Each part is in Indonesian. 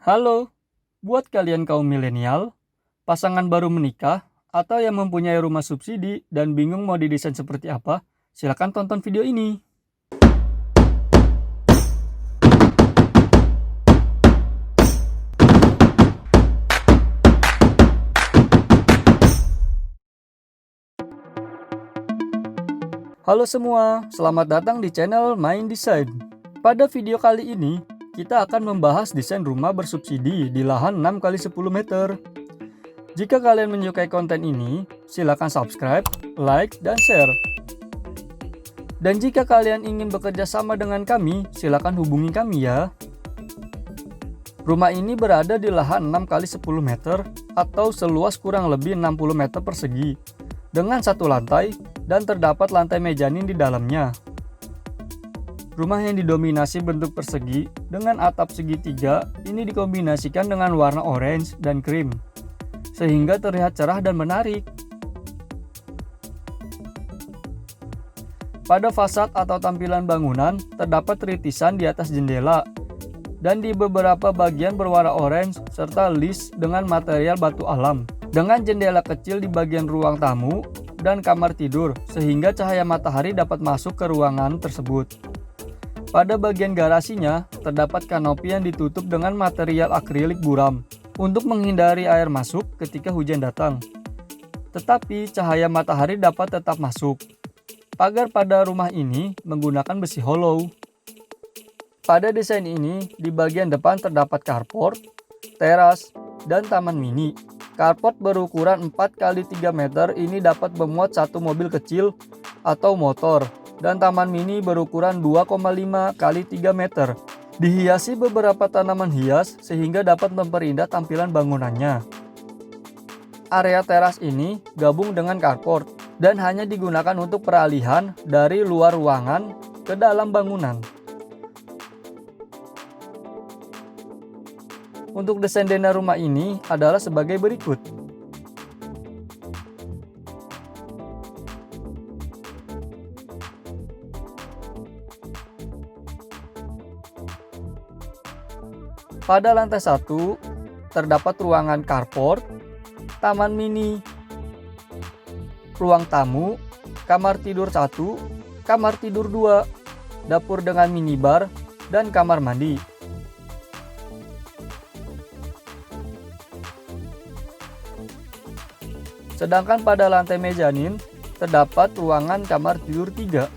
Halo, buat kalian kaum milenial, pasangan baru menikah, atau yang mempunyai rumah subsidi dan bingung mau didesain seperti apa, silakan tonton video ini. Halo semua, selamat datang di channel Main Desain. Pada video kali ini, kita akan membahas desain rumah bersubsidi di lahan 6x10 meter. Jika kalian menyukai konten ini, silakan subscribe, like, dan share. Dan jika kalian ingin bekerja sama dengan kami, silakan hubungi kami ya. Rumah ini berada di lahan 6x10 meter atau seluas kurang lebih 60 meter persegi, dengan satu lantai dan terdapat lantai mezanin di dalamnya. Rumah yang didominasi bentuk persegi dengan atap segitiga ini dikombinasikan dengan warna orange dan krim, sehingga terlihat cerah dan menarik. Pada fasad atau tampilan bangunan terdapat ritisan di atas jendela, dan di beberapa bagian berwarna orange serta list dengan material batu alam, dengan jendela kecil di bagian ruang tamu dan kamar tidur, sehingga cahaya matahari dapat masuk ke ruangan tersebut. Pada bagian garasinya, terdapat kanopi yang ditutup dengan material akrilik buram untuk menghindari air masuk ketika hujan datang. Tetapi cahaya matahari dapat tetap masuk. Pagar pada rumah ini menggunakan besi hollow. Pada desain ini, di bagian depan terdapat carport, teras, dan taman mini. Carport berukuran 4x3 meter ini dapat memuat satu mobil kecil atau motor, dan taman mini berukuran 2,5x3 meter. Dihiasi beberapa tanaman hias sehingga dapat memperindah tampilan bangunannya. Area teras ini gabung dengan carport dan hanya digunakan untuk peralihan dari luar ruangan ke dalam bangunan. Untuk desain denah rumah ini adalah sebagai berikut. Pada lantai 1 terdapat ruangan carport, taman mini, ruang tamu, kamar tidur 1, kamar tidur 2, dapur dengan minibar, dan kamar mandi. Sedangkan pada lantai mezanin terdapat ruangan kamar tidur 3.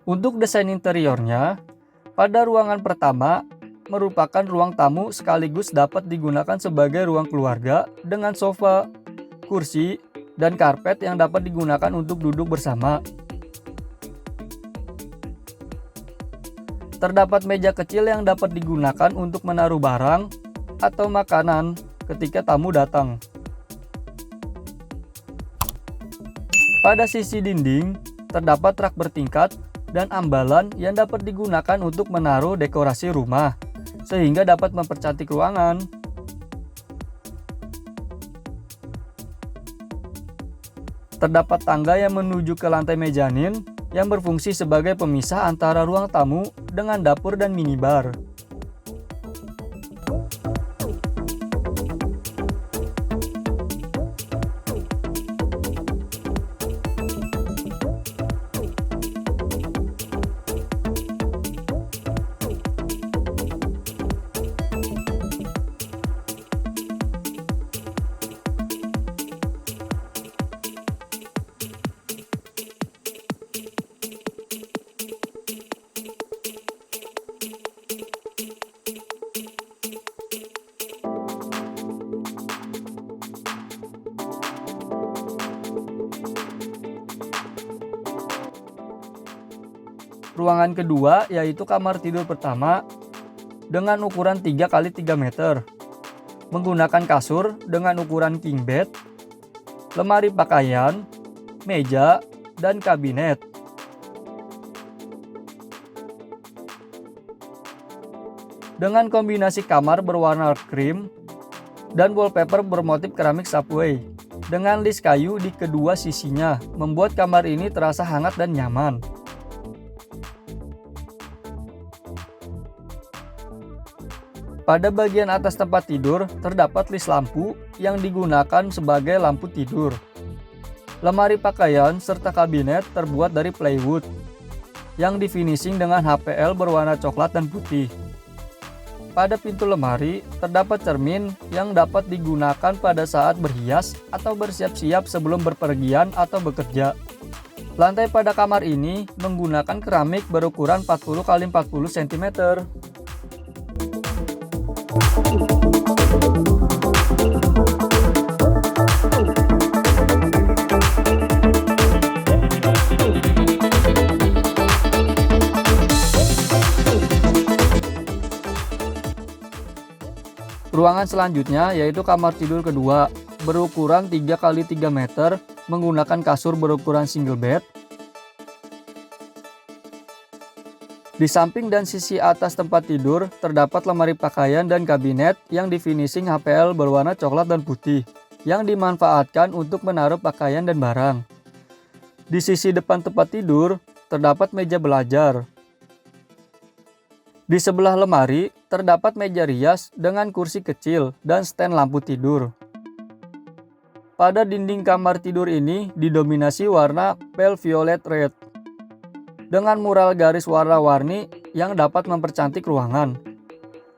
Untuk desain interiornya, pada ruangan pertama merupakan ruang tamu sekaligus dapat digunakan sebagai ruang keluarga dengan sofa, kursi, dan karpet yang dapat digunakan untuk duduk bersama. Terdapat meja kecil yang dapat digunakan untuk menaruh barang atau makanan ketika tamu datang. Pada sisi dinding terdapat rak bertingkat dan ambalan yang dapat digunakan untuk menaruh dekorasi rumah, sehingga dapat mempercantik ruangan. Terdapat tangga yang menuju ke lantai mezanin yang berfungsi sebagai pemisah antara ruang tamu dengan dapur dan minibar. Ruangan kedua yaitu kamar tidur pertama dengan ukuran 3 x 3 meter. Menggunakan kasur dengan ukuran king bed, lemari pakaian, meja, dan kabinet. Dengan kombinasi kamar berwarna krim dan wallpaper bermotif keramik subway dengan list kayu di kedua sisinya, membuat kamar ini terasa hangat dan nyaman. Pada bagian atas tempat tidur terdapat list lampu yang digunakan sebagai lampu tidur. Lemari pakaian serta kabinet terbuat dari plywood yang difinishing dengan HPL berwarna coklat dan putih. Pada pintu lemari terdapat cermin yang dapat digunakan pada saat berhias atau bersiap-siap sebelum berpergian atau bekerja. Lantai pada kamar ini menggunakan keramik berukuran 40 x 40 cm. Ruangan selanjutnya yaitu kamar tidur kedua berukuran 3 x 3 meter menggunakan kasur berukuran single bed. Di samping dan sisi atas tempat tidur terdapat lemari pakaian dan kabinet yang difinishing HPL berwarna coklat dan putih yang dimanfaatkan untuk menaruh pakaian dan barang. Di sisi depan tempat tidur terdapat meja belajar. Di sebelah lemari terdapat meja rias dengan kursi kecil dan stand lampu tidur. Pada dinding kamar tidur ini didominasi warna pale violet red dengan mural garis warna-warni yang dapat mempercantik ruangan.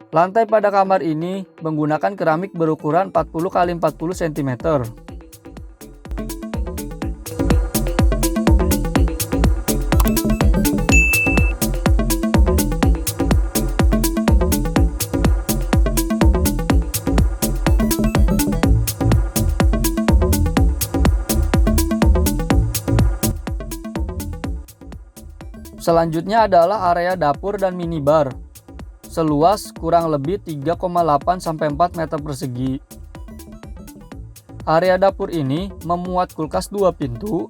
Lantai pada kamar ini menggunakan keramik berukuran 40 x 40 cm. Selanjutnya adalah area dapur dan minibar, seluas kurang lebih 3,8-4 meter persegi. Area dapur ini memuat kulkas 2 pintu,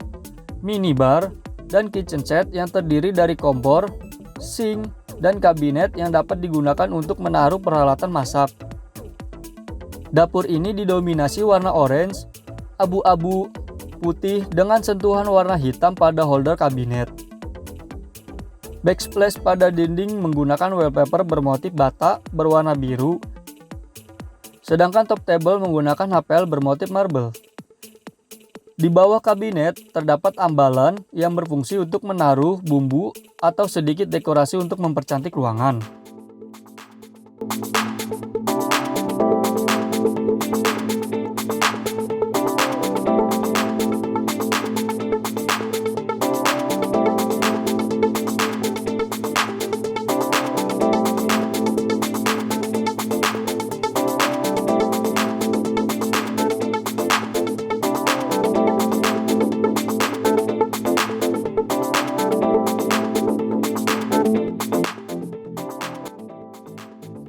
minibar, dan kitchen set yang terdiri dari kompor, sink, dan kabinet yang dapat digunakan untuk menaruh peralatan masak. Dapur ini didominasi warna orange, abu-abu, putih dengan sentuhan warna hitam pada holder kabinet. Backsplash pada dinding menggunakan wallpaper bermotif bata berwarna biru, sedangkan top table menggunakan HPL bermotif marble. Di bawah kabinet terdapat ambalan yang berfungsi untuk menaruh bumbu atau sedikit dekorasi untuk mempercantik ruangan.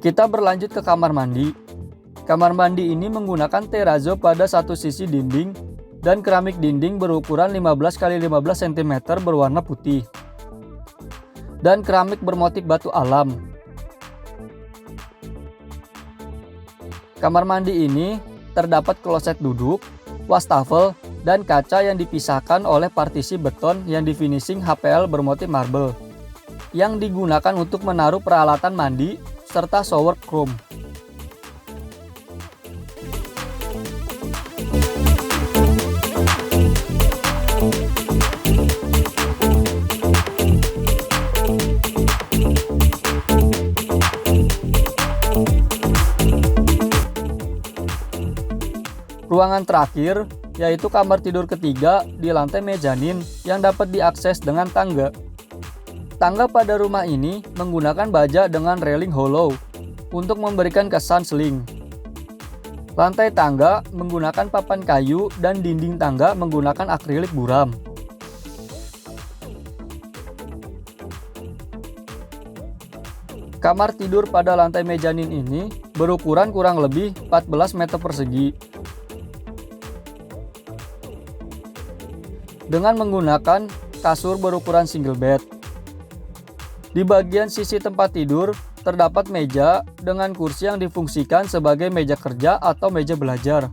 Kita berlanjut ke kamar mandi. Kamar mandi ini menggunakan terrazzo pada satu sisi dinding dan keramik dinding berukuran 15 x 15 cm berwarna putih dan keramik bermotif batu alam. Kamar mandi ini terdapat kloset duduk, wastafel, dan kaca yang dipisahkan oleh partisi beton yang difinishing HPL bermotif marble yang digunakan untuk menaruh peralatan mandi serta shower chrome. Ruangan terakhir yaitu kamar tidur ketiga di lantai mezanin yang dapat diakses dengan tangga. Tangga pada rumah ini menggunakan baja dengan railing hollow untuk memberikan kesan sling. Lantai tangga menggunakan papan kayu dan dinding tangga menggunakan akrilik buram. Kamar tidur pada lantai mezanin ini berukuran kurang lebih 14 meter persegi. Dengan menggunakan kasur berukuran single bed. Di bagian sisi tempat tidur terdapat meja dengan kursi yang difungsikan sebagai meja kerja atau meja belajar.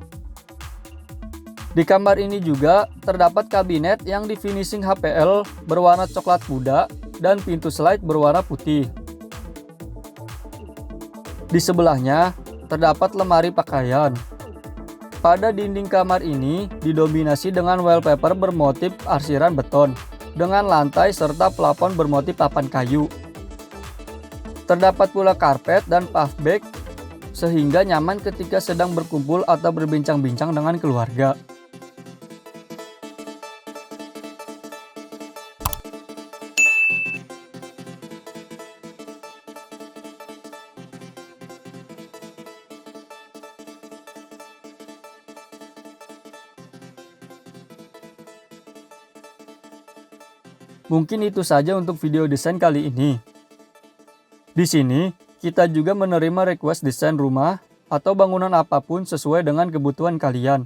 Di kamar ini juga terdapat kabinet yang di finishing HPL berwarna coklat muda dan pintu slide berwarna putih. Di sebelahnya terdapat lemari pakaian. Pada dinding kamar ini didominasi dengan wallpaper bermotif arsiran beton dengan lantai serta plafon bermotif papan kayu. Terdapat pula karpet dan puffbag sehingga nyaman ketika sedang berkumpul atau berbincang-bincang dengan keluarga. Mungkin itu saja untuk video desain kali ini. Di sini, kita juga menerima request desain rumah atau bangunan apapun sesuai dengan kebutuhan kalian.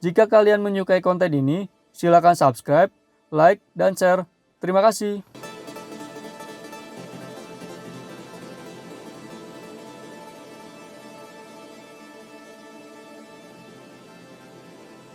Jika kalian menyukai konten ini, silakan subscribe, like, dan share. Terima kasih.